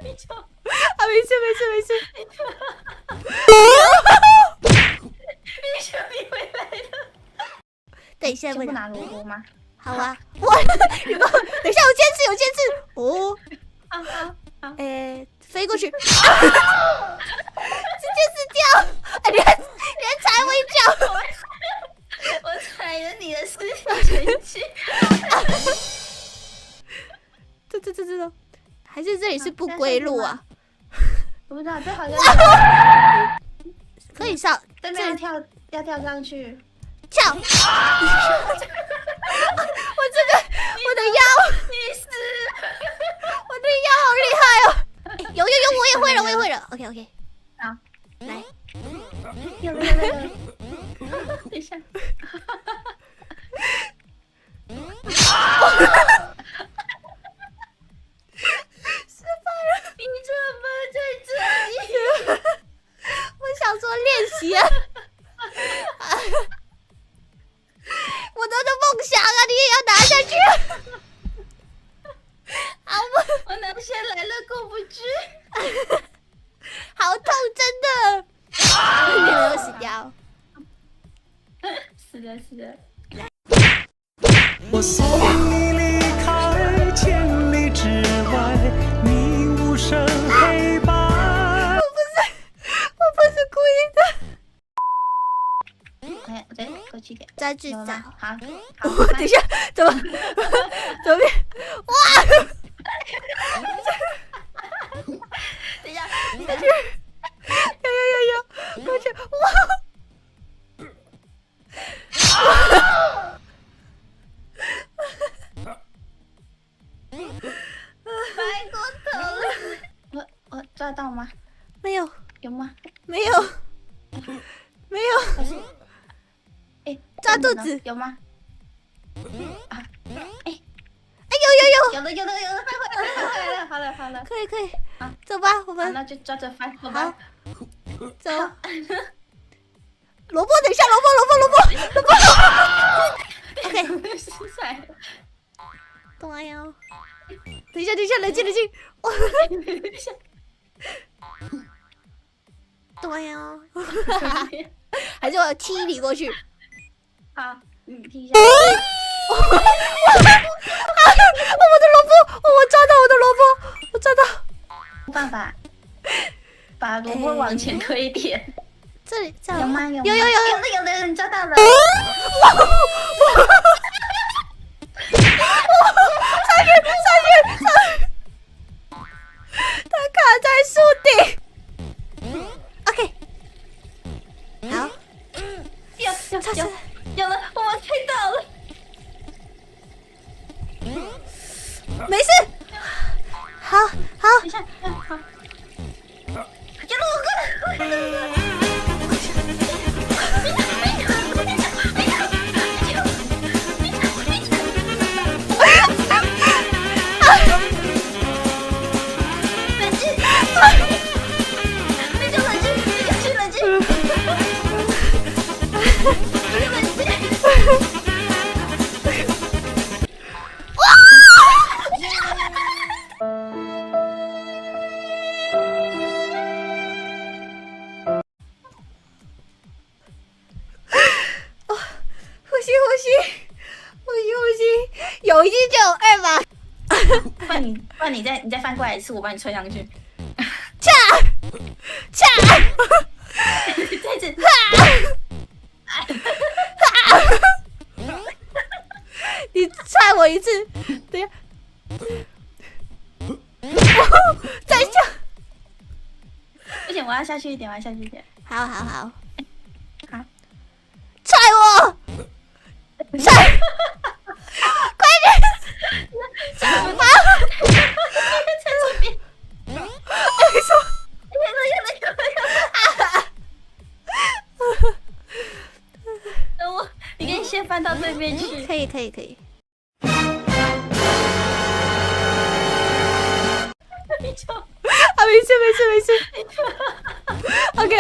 你就没事。你说你回来了。等一下，不拿萝卜吗？好啊，哇！你们等一下，有尖刺哦。飞过去，直接死掉！你还踩我一脚！我踩了你的思想神器。这，还是这里是不归路啊？我不知道，这好像可以上，这边要跳上去。跳！我的腰，你死！我的腰好厉害哦！有，我也会了。OK， 好，来，有了。等一下。失败了！你怎么在这里？我想说练习啊。我的梦想啊，你也要拿下去！好不？我拿下来了，过不去。好痛，真的！你没有死掉？是的。我送你离开千里之外，你无声黑白。我不是故意的。哎，对，过去一点。再去找。好。等一下，怎么变？哇！等一下，有，过去！哇！白过头了。我抓到吗？没有，有吗？没有。哎，抓肚子有吗？啊！有了！有了，翻回来了。好了。可以。好，走吧，我好，们那就抓着翻，好吧？走。萝卜，等一下，萝卜。OK，失败了。动完呀！等一下，冷静。动完呀！还是我踢你过去？好，你踢一下。我的萝卜！我抓到我的萝卜！我抓到！没办法，把萝卜往前推一点。这里有吗？有，你抓到了！上去！它卡在树顶。OK， 好，有了，我们推到了。没事。好。等一下，好。有了，我过来。呼吸，有一就有二吧。不然你再翻过来一次，我把你推上去。恰，再次。你踹我一次，等一下，再下。不行，我要下去一点，好，好，踹我，踹，快点！在这边。你可以先翻到对面去。可以。你就没事。OK。